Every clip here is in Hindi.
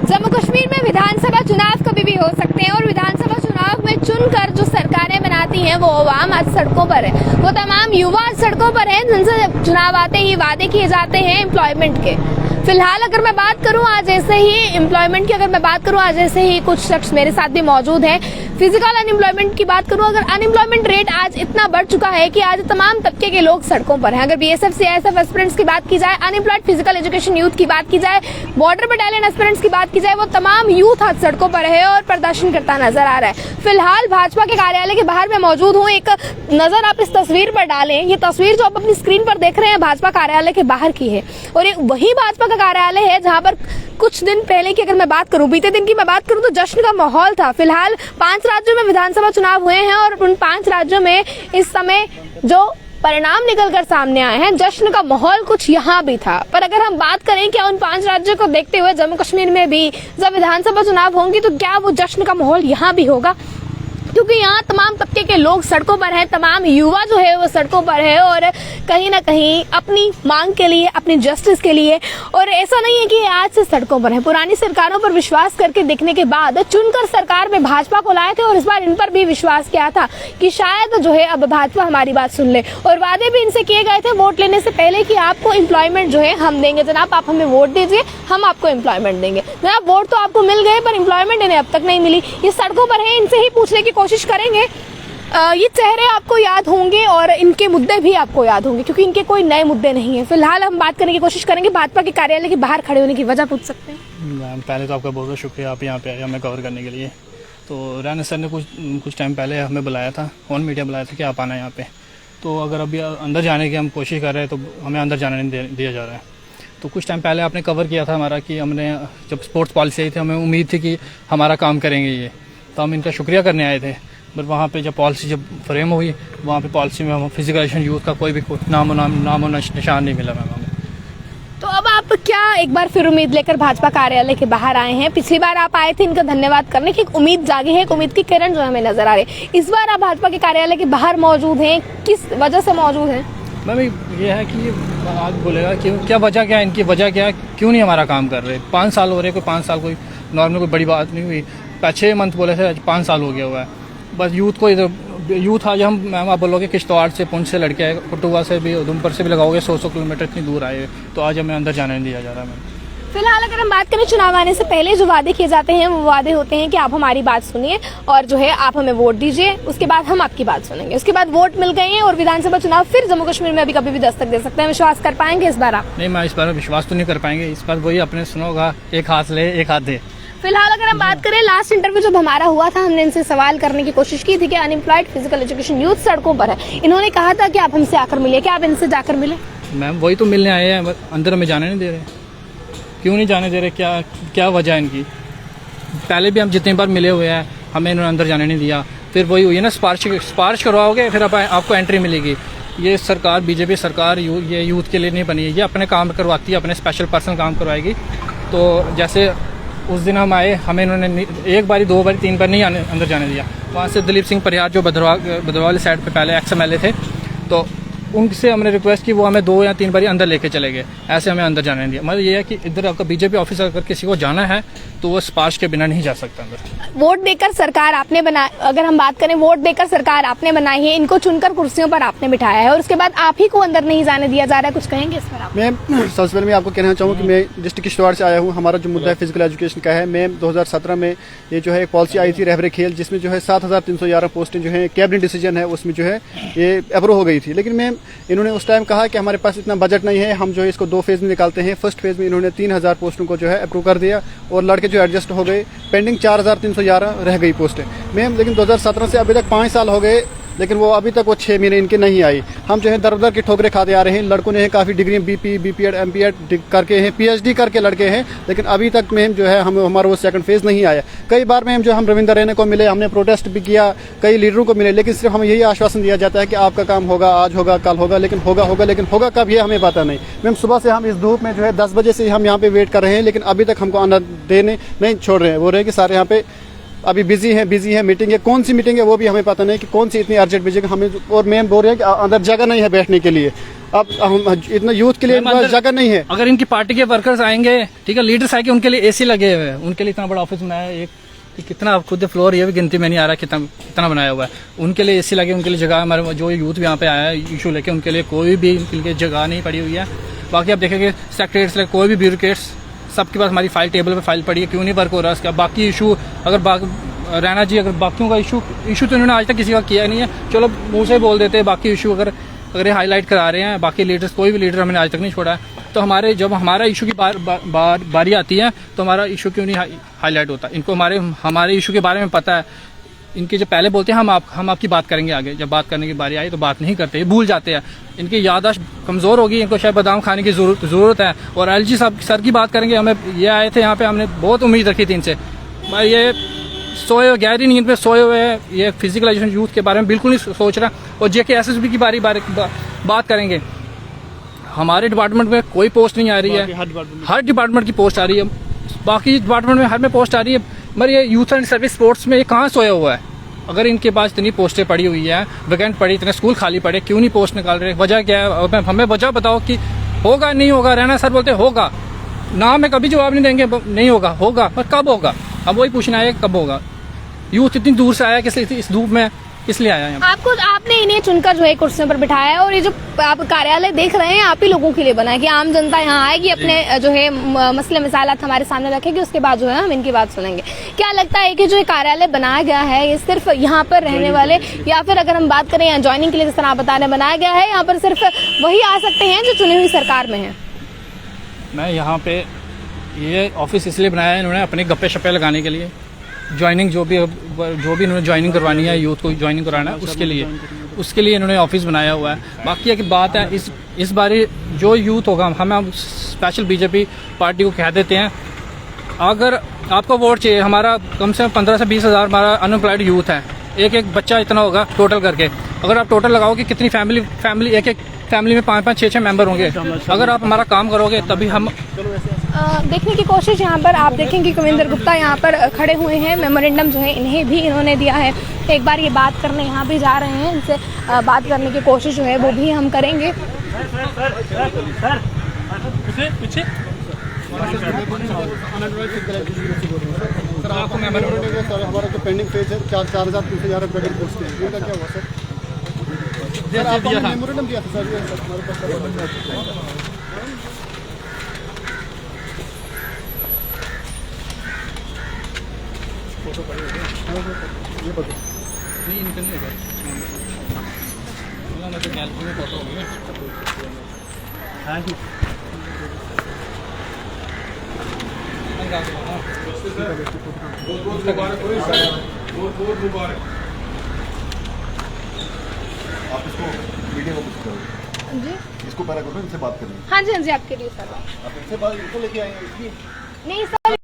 जम्मू कश्मीर में विधानसभा चुनाव कभी भी हो सकते हैं और विधानसभा चुनाव में चुनकर जो सरकारें बनाती हैं वो आवाम आज सड़कों पर है। वो तमाम युवा सड़कों पर हैं जिनसे चुनाव आते ही वादे किए जाते हैं एम्प्लॉयमेंट के। फिलहाल अगर मैं बात करूं आज ऐसे ही एम्प्लॉयमेंट की, अगर मैं बात करूं आज ऐसे ही कुछ शख्स मेरे साथ भी मौजूद हैं। फिजिकल अनएम्प्लॉयमेंट की बात करूं, अगर अनएम्प्लॉयमेंट रेट आज इतना बढ़ चुका है कि आज तमाम तबके के लोग सड़कों पर हैं। अगर बीएसएफ सीआईएसएफ एस्पिरेंट्स की बात की जाए, अनएम्प्लॉयड फिजिकल एजुकेशन यूथ की बात की जाए, बॉर्डर बटालियन एस्पिरेंट्स की बात की जाए, वो तमाम यूथ आज सड़कों पर है और प्रदर्शन करता नजर आ रहा है। फिलहाल भाजपा के कार्यालय के बाहर मैं मौजूद हूँ। एक नजर आप इस तस्वीर पर डालें। ये तस्वीर जो आप अपनी स्क्रीन पर देख रहे हैं भाजपा कार्यालय के बाहर की है और ये वही भाजपा का कार्यालय है जहां पर कुछ दिन पहले की अगर मैं बात करूं, बीते दिन की मैं बात करूं तो जश्न का माहौल था। फिलहाल 5 राज्यों में विधानसभा चुनाव हुए हैं और उन 5 राज्यों में इस समय जो परिणाम निकलकर सामने आए हैं, जश्न का माहौल कुछ यहाँ भी था। पर अगर हम बात करें क्या उन 5 राज्यों को देखते हुए जम्मू कश्मीर में भी जब विधानसभा चुनाव होंगी तो क्या वो जश्न का माहौल यहाँ भी होगा? क्योंकि यहाँ तमाम तबके के लोग सड़कों पर हैं, तमाम युवा जो है वो सड़कों पर है और कहीं ना कहीं अपनी मांग के लिए, अपनी जस्टिस के लिए। और ऐसा नहीं है कि आज से सड़कों पर है, पुरानी सरकारों पर विश्वास करके देखने के बाद चुनकर सरकार में भाजपा को लाए थे और इस बार इन पर भी विश्वास किया था कि शायद जो है अब भाजपा हमारी बात सुन ले। और वादे भी इनसे किए गए थे वोट लेने से पहले कि आपको एम्प्लॉयमेंट जो है हम देंगे, जनाब आप हमें वोट दीजिए, हम आपको एम्प्लॉयमेंट देंगे। जनाब वोट तो आपको मिल गए पर एम्प्लॉयमेंट इन्हें अब तक नहीं मिली। ये सड़कों पर है, इनसे ही पूछने की कोशिश करेंगे। ये चेहरे आपको याद होंगे और इनके मुद्दे भी आपको याद होंगे क्योंकि इनके कोई नए मुद्दे नहीं है। फिलहाल हम बात करने की कोशिश करेंगे। भाजपा के कार्यालय के बाहर खड़े होने की वजह पूछ सकते हैं? मैम पहले तो आपका बहुत बहुत शुक्रिया, आप यहाँ पे आए हमें कवर करने के लिए। तो रैना सर ने कुछ टाइम पहले हमें बुलाया था, ऑन मीडिया बुलाया था कि आप आना यहाँ पे। तो अगर अभी अंदर जाने की हम कोशिश कर रहे हैं तो हमें अंदर जाने नहीं दिया जा रहा है। तो कुछ टाइम पहले आपने कवर किया था हमारा कि हमने जब स्पोर्ट्स पॉलिसी आई थी हमें उम्मीद थी कि हमारा काम करेंगे ये, तो हम इनका शुक्रिया करने आए थे। बट वहाँ पे जब पॉलिसी जब फ्रेम हुई वहाँ पे पॉलिसी में हम फिजिकल एजुकेशन यूथ का कोई भी नामो निशान नहीं मिला मैम हमें। तो अब आप क्या एक बार फिर उम्मीद लेकर भाजपा कार्यालय के बाहर आए हैं? पिछली बार आप आए थे इनका धन्यवाद करने की, एक उम्मीद जागी है, एक उम्मीद की किरण जो हमें नजर आ रही है। इस बार आप भाजपा के कार्यालय के बाहर मौजूद हैं, किस वजह से मौजूद हैं? मैम ये है कि आज बोलेगा कि क्या वजह क्या है, इनकी वजह क्या है, क्यों नहीं हमारा काम कर रहे? 5 साल हो रहे, कोई 5 साल कोई नॉर्मल कोई बड़ी बात नहीं हुई। 6 मंथ बोले थे, 5 साल हो गया हुआ है। बस यूथ को इधर यूथ आज हम मैम आप बोलोगे किश्तवाड़ से, पुंछ से लड़के आए, कठुआ से भी, उधमपुर से भी लगाओगे 100 किलोमीटर इतनी दूर आए, तो आज हमें अंदर जाने नहीं दिया जा रहा मैम। फिलहाल अगर हम बात करें चुनाव आने से पहले जो वादे किए जाते हैं वो वादे होते हैं कि आप हमारी बात सुनिए और जो है आप हमें वोट दीजिए, उसके बाद हम आपकी बात सुनेंगे। उसके बाद वोट मिल गए हैं और विधानसभा चुनाव फिर जम्मू कश्मीर में अभी कभी भी दस्तक दे सकते हैं। विश्वास कर पाएंगे इस बार आप? नहीं, मैं इस बार विश्वास तो नहीं कर पाएंगे। इस बार वही अपने सुनोगा, एक हाथ ले एक हाथ दे। फिलहाल अगर हम बात करें लास्ट इंटरव्यू जब हमारा हुआ था, हमने इनसे सवाल करने की कोशिश की थी कि अनएम्प्लॉयड फिजिकल एजुकेशन यूथ सड़कों पर है। इन्होंने कहा था कि आप हमसे आकर मिलिए, क्या आप इनसे जाकर मिले? मैम वही तो मिलने आए हैं, अंदर हमें जाने नहीं दे रहे। क्यों नहीं जाने दे रहे, क्या वजह है इनकी? पहले भी हम जितनी बार मिले हुए हैं हमें इन्होंने अंदर जाने नहीं दिया। फिर वही हुई है ना, सिफारिश करवाओगे फिर आपको एंट्री मिलेगी। ये सरकार बीजेपी सरकार ये यूथ के लिए नहीं बनी है, ये अपने काम करवाती है, अपने स्पेशल पर्सन काम करवाएगी। तो जैसे उस दिन हम आए, हमें इन्होंने 1 बारी 2 बारी 3 बार नहीं अंदर जाने दिया। वहाँ से दिलीप सिंह परिहार जो भद्रवाली साइड पे पहले XMLA थे, तो उनसे हमने रिक्वेस्ट की, वो हमें 2 या 3 बारी अंदर लेके चले गए, ऐसे हमें अंदर जाने नहीं दिया। मतलब ये है कि इधर आपका बीजेपी ऑफिस अगर किसी को जाना है तो वो सिफारिश के बिना नहीं जा सकता अंदर। वोट देकर सरकार आपने बनाई, अगर हम बात करें वोट देकर सरकार आपने बनाई है, इनको चुनकर कुर्सियों पर आपने बिठाया है और उसके बाद आप ही को अंदर नहीं जाने दिया जा रहा है, कुछ कहेंगे इस पर आप? मैं सबसे पहले मैं आपको कहना चाहूँगा कि मैं डिस्ट्रिक्ट किश्तवाड़ से आया हूँ। हमारा जो मुद्दा है फिजिकल एजुकेशन का है। मैं 2017 में ये जो है एक पॉलिसी आई थी रहबरे खेल, जिसमें जो है 7311 पोस्टें जो है कैबिनेट डिसीजन है उसमें जो है ये अप्रूव हो गई थी। लेकिन मैं इन्होंने उस टाइम कहा कि हमारे पास इतना बजट नहीं है, हम जो है इसको 2 फेज में निकालते हैं। फर्स्ट फेज में इन्होंने 3000 पोस्टों को जो है अप्रूव कर दिया और लड़के जो एडजस्ट हो गए, पेंडिंग 4311 रह गई पोस्टें। मैम लेकिन 2017 से अभी तक 5 साल हो गए, लेकिन वो अभी तक वो 6 महीने इनके नहीं आई। हम जो है दर दर की ठोकरें खाते आ रहे हैं। लड़कों ने काफ़ी डिग्री BP, BPEd, MPEd करके हैं, PhD करके लड़के हैं, लेकिन अभी तक मैम जो है हमारा वो सेकंड फेज नहीं आया। कई बार मैम जो हम रविंदर रैना को मिले, हमने प्रोटेस्ट भी किया, कई लीडरों को मिले, लेकिन सिर्फ हमें यही आश्वासन दिया जाता है कि आपका काम होगा, आज होगा, कल होगा, लेकिन होगा कब ये हमें पता नहीं। मैम सुबह से हम इस धूप में जो है 10 बजे से हम यहाँ पे वेट कर रहे हैं, लेकिन अभी तक हमको आना देने नहीं छोड़ रहे हैं। वो रहे कि सारे यहाँ पे अभी बिजी है, मीटिंग है, कौन सी मीटिंग है वो भी हमें पता नहीं कि कौन सी इतनी अर्जेंट मीटिंग हमें, और मैम बोल रहे हैं कि अंदर जगह नहीं है बैठने के लिए। अब हम इतना यूथ के लिए जगह नहीं है। अगर इनकी पार्टी के वर्कर्स आएंगे, ठीक है, लीडर्स आएंगे, उनके लिए एसी लगे हुए हैं, उनके लिए इतना बड़ा ऑफिस बनाया है, एक कितना खुद फ्लोर ये भी गिनती में नहीं आ रहा कितना बनाया हुआ है, उनके लिए एसी लगे, उनके लिए जगह, हमारे जो यूथ यहाँ पे आया है इशू लेके, उनके लिए कोई भी उनके जगह नहीं पड़ी हुई है। बाकी आप देखेंगे सेक्रेटरीज लेके कोई भी ब्यूरोक्रेट्स, सबके पास हमारी फाइल टेबल पे फाइल पड़ी है, क्यों नहीं वर्क हो रहा है उसका। बाकी इशू अगर रैना जी अगर बाकियों का इशू तो इन्होंने आज तक किसी का किया नहीं है, चलो मुंह से बोल देते हैं। बाकी इशू अगर ये हाईलाइट करा रहे हैं, बाकी लीडर्स, कोई भी लीडर हमने आज तक नहीं छोड़ा है। तो जब हमारा इशू की बारी आती है तो हमारा इशू क्यों नहीं हाईलाइट होता। इनको हमारे इशू के बारे में पता है, इनके जो पहले बोलते हैं हम आपकी बात करेंगे आगे, जब बात करने की बारी आई तो बात नहीं करते, ये भूल जाते हैं। इनकी याददाश्त कमज़ोर होगी, इनको शायद बादाम खाने की ज़रूरत है। और एलजी सर की बात करेंगे, हमें ये आए थे यहाँ पे, हमने बहुत उम्मीद रखी थी इनसे। भाई ये सोए गहरी नींद में सोए हुए हैं, ये फिजिकल एजुकेशन यूथ के बारे में बिल्कुल नहीं सोच रहा। और JKSSB की बात करेंगे, हमारे डिपार्टमेंट में कोई पोस्ट नहीं आ रही है, हर डिपार्टमेंट की पोस्ट आ रही है, बाकी डिपार्टमेंट में हर में पोस्ट आ रही है, मगर ये यूथ एंड सर्विस स्पोर्ट्स में ये कहाँ सोया हुआ है। अगर इनके पास इतनी पोस्टें पड़ी हुई है, वैकेंट पड़ी, इतने स्कूल खाली पड़े, क्यों नहीं पोस्ट निकाल रहे, वजह क्या है? हमें वजह बताओ कि होगा नहीं होगा। रैना सर बोलते होगा, ना में कभी जवाब नहीं देंगे, नहीं होगा, पर कब होगा? अब वही पूछना है कब होगा। यूथ इतनी दूर से आया किस लिए, इस धूप में किस लिए आया है? आपने इन्हें चुनकर जो है कुर्सियों पर बिठाया है, और ये जो आप कार्यालय देख रहे हैं आप ही लोगों के लिए बना है कि आम जनता यहाँ आएगी, अपने जो है मसले मिसालात हमारे सामने रखेगी, उसके बाद जो है हम इनकी बात सुनेंगे। क्या लगता है कि जो ये कार्यालय बनाया गया है ये सिर्फ यहाँ पर रहने वाले, या फिर अगर हम बात करें यहाँ ज्वाइनिंग के लिए जिस तरह आप बता रहे बनाया गया है, यहाँ पर सिर्फ वही आ सकते हैं जो चुनी हुई सरकार में है? मैं यहाँ पे ये ऑफिस इसलिए बनाया है इन्होंने अपने गप्पे शप्पे लगाने के लिए, ज्वाइनिंग जो भी इन्होंने ज्वाइनिंग करवानी है, यूथ को ज्वाइनिंग कराना है, उसके लिए इन्होंने ऑफिस बनाया हुआ है। बाकी एक बात है, इस बारी जो यूथ होगा, हम स्पेशल बीजेपी पार्टी को कह देते हैं, अगर आपको वोट चाहिए, हमारा कम से कम 15 से 20 हज़ार हमारा अनएम्प्लॉयड यूथ है, एक बच्चा इतना होगा टोटल करके। अगर आप टोटल लगाओगे कितनी फैमिली एक फैमिली में 5-5, 6-6 मेंबर होंगे, अगर आप हमारा काम करोगे तभी हम देखने की कोशिश। यहाँ पर आप देखेंगे कविंदर गुप्ता यहाँ पर खड़े हुए हैं, मेमोरेंडम जो है इन्हें भी इन्होंने दिया है। एक बार ये बात करने यहाँ भी जा रहे हैं, इनसे बात करने की कोशिश जो है वो भी हम करेंगे। आपको हमारा जो पेंडिंग पेज है 4,311 पेंडिंग पोस्ट है, क्या हुआ सर? आपको मेमोरेंडम दिया था सर, हमारे पास ये बताओ नहीं, इनका नहीं होगा, मतलब गैलरी में फोटो होगी। आप इसको वीडियो जी, इसको पैरा करो, इनसे बात करनी। हाँ जी आपके लिए सर। आप इनसे बात इनको लेके आए हैं? नहीं सर,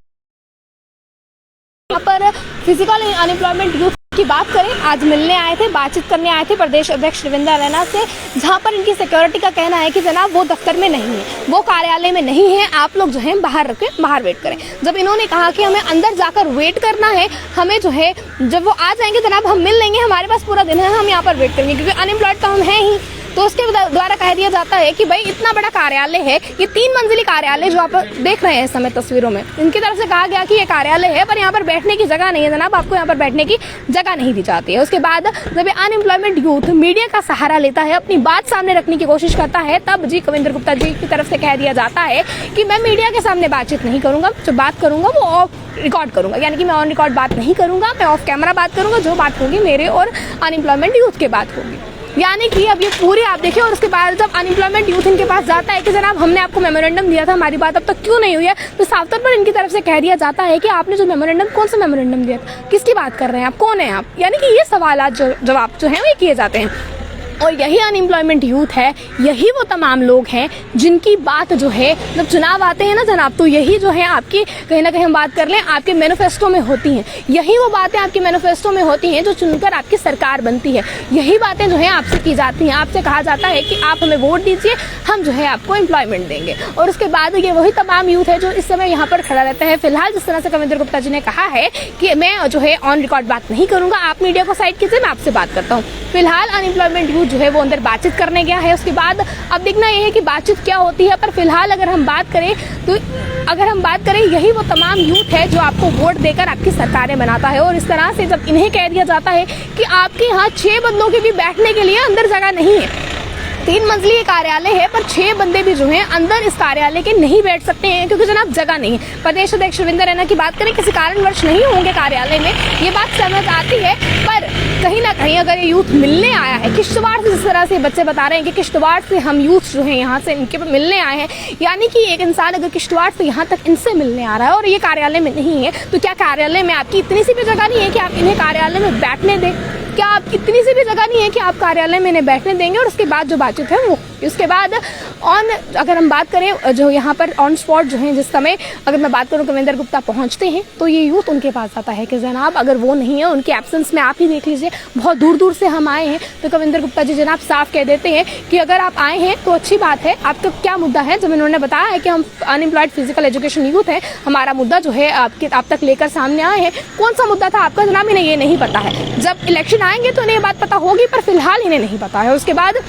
यहाँ पर फिजिकल अनएम्प्लॉयमेंट यूथ की बात करें, आज मिलने आए थे, बातचीत करने आए थे प्रदेश अध्यक्ष रविंद्र रैना से, जहां पर इनकी सिक्योरिटी का कहना है कि जनाब वो दफ्तर में नहीं है, वो कार्यालय में नहीं है, आप लोग जो है बाहर वेट करें। जब इन्होंने कहा कि हमें अंदर जाकर वेट करना है, हमें जो है जब वो आ जाएंगे जनाब हम मिल लेंगे, हमारे पास पूरा दिन है, हम यहाँ पर वेट करेंगे, क्योंकि अनएम्प्लॉयड तो हम हैं ही। तो उसके द्वारा कह दिया जाता है कि भाई इतना बड़ा कार्यालय है, ये 3 मंजिली कार्यालय जो आप देख रहे हैं इस समय तस्वीरों में, इनकी तरफ से कहा गया कि ये कार्यालय है पर यहाँ पर बैठने की जगह नहीं है जनाब, आपको यहाँ पर बैठने की जगह नहीं दी जाती है। उसके बाद जब ये अनएम्प्लॉयमेंट यूथ मीडिया का सहारा लेता है, अपनी बात सामने रखने की कोशिश करता है, तब जी कविंदर गुप्ता जी की तरफ से कह दिया जाता है कि मैं मीडिया के सामने बातचीत नहीं करूंगा, जो बात करूंगा वो ऑफ रिकॉर्ड करूंगा, यानी कि मैं ऑन रिकॉर्ड बात नहीं करूंगा, मैं ऑफ कैमरा बात करूंगा, जो बात होगी मेरे और अनएम्प्लॉयमेंट यूथ के बात होगी। यानी कि अब ये पूरी आप देखिए, और उसके बाद जब अनएम्प्लॉयमेंट यूथ इनके पास जाता है कि जनाब हमने आपको मेमोरेंडम दिया था, हमारी बात अब तक क्यों नहीं हुई है, तो साफ तौर पर इनकी तरफ से कह दिया जाता है कि आपने जो मेमोरेंडम, कौन सा मेमोरेंडम दिया था, किसकी बात कर रहे हैं आप, कौन है आप, यानी कि ये सवाल जवाब जो है वो किए जाते हैं। और यही अनएम्प्लॉयमेंट यूथ है, यही वो तमाम लोग हैं जिनकी बात जो है जब चुनाव आते हैं ना जनाब, तो यही जो है आपकी कहीं ना कहीं हम बात कर लें आपके मैनिफेस्टो में होती हैं। यही वो बातें आपके मैनिफेस्टो में होती हैं जो चुनकर आपकी सरकार बनती है। यही बातें जो है आपसे की जाती हैं, आपसे कहा जाता है कि आप हमें वोट दीजिए, हम जो है आपको एम्प्लॉयमेंट देंगे। और उसके बाद ये वही तमाम यूथ है जो इस समय यहाँ पर खड़ा रहता है। फिलहाल जिस तरह से कविंदर गुप्ता जी ने कहा है कि मैं जो है ऑन रिकॉर्ड बात नहीं करूंगा, आप मीडिया को साइड कीजिए, मैं आपसे बात करता हूँ। फिलहाल अनएम्प्लॉयमेंट यूथ जो है वो अंदर बातचीत करने गया है। उसके बाद अब देखना यह है कि बातचीत क्या होती है। पर फिलहाल अगर हम बात करें यही वो तमाम यूथ है जो आपको वोट देकर आपकी सरकारें बनाता है। और इस तरह से जब इन्हें कह दिया जाता है कि आपके यहाँ 6 बंदों के भी बैठने के लिए अंदर जगह नहीं है, 3 मंजिली कार्यालय है पर 6 बंदे भी जो हैं अंदर इस कार्यालय के नहीं बैठ सकते हैं क्योंकि जनाब जगह नहीं है। प्रदेश अध्यक्ष रविंद्र रैना की बात करें, किसी कारणवश नहीं होंगे कार्यालय में, ये बात समझ आती है। पर कहीं ना कहीं अगर ये यूथ मिलने आया है किश्तवाड़ से, जिस तरह से बच्चे बता रहे हैं कि किश्तवाड़ से हम यूथ जो है यहाँ से इनके मिलने आए हैं, यानी कि एक इंसान अगर किश्तवाड़ से यहाँ तक इनसे मिलने आ रहा है और ये कार्यालय में नहीं है, तो क्या कार्यालय में आपकी इतनी सी भी जगह नहीं है कि आप इन्हें कार्यालय में बैठने दें? क्या आप इतनी सी भी जगह नहीं है कि आप कार्यालय में इन्हें बैठने देंगे? और उसके बाद जो बातचीत है वो उसके बाद अगर हम बात करें जो यहाँ पर ऑन स्पॉट जो है, जिस समय अगर मैं बात करूँ कविंदर गुप्ता पहुँचते हैं तो ये यूथ उनके पास आता है कि जनाब अगर वो नहीं है, उनके एब्सेंस में आप ही देख लीजिए, बहुत दूर दूर से हम आए हैं। तो कविंदर गुप्ता जी जनाब साफ कह देते हैं कि अगर आप आए हैं तो अच्छी बात है, आपका क्या मुद्दा है? जब इन्होंने बताया है कि हम अनएम्प्लॉयड फिजिकल एजुकेशन यूथ है, हमारा मुद्दा जो है आप तक लेकर सामने आए हैं। कौन सा मुद्दा था आपका जनाब? इन्हें ये नहीं पता है। जब इलेक्शन आएंगे तो इन्हें ये बात पता होगी, पर फिलहाल इन्हें नहीं पता है। उसके बाद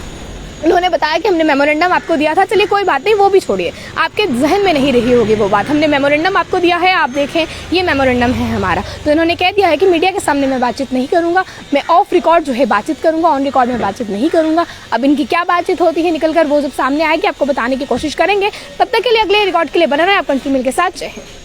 उन्होंने बताया कि हमने मेमोरेंडम आपको दिया था, चलिए कोई बात नहीं, वो भी छोड़िए, आपके जहन में नहीं रही होगी वो बात। हमने मेमोरेंडम आपको दिया है, आप देखें ये मेमोरेंडम है हमारा। तो इन्होंने कह दिया है कि मीडिया के सामने मैं बातचीत नहीं करूंगा, मैं ऑफ रिकॉर्ड जो है बातचीत करूंगा, ऑन रिकॉर्ड में बातचीत नहीं करूंगा। अब इनकी क्या बातचीत होती है निकल कर वो जब सामने आएगी आपको बताने की कोशिश करेंगे। तब तक के लिए अगले रिकॉर्ड के लिए बने रहें। आप कंट्री मिल के साथ जय हिंद।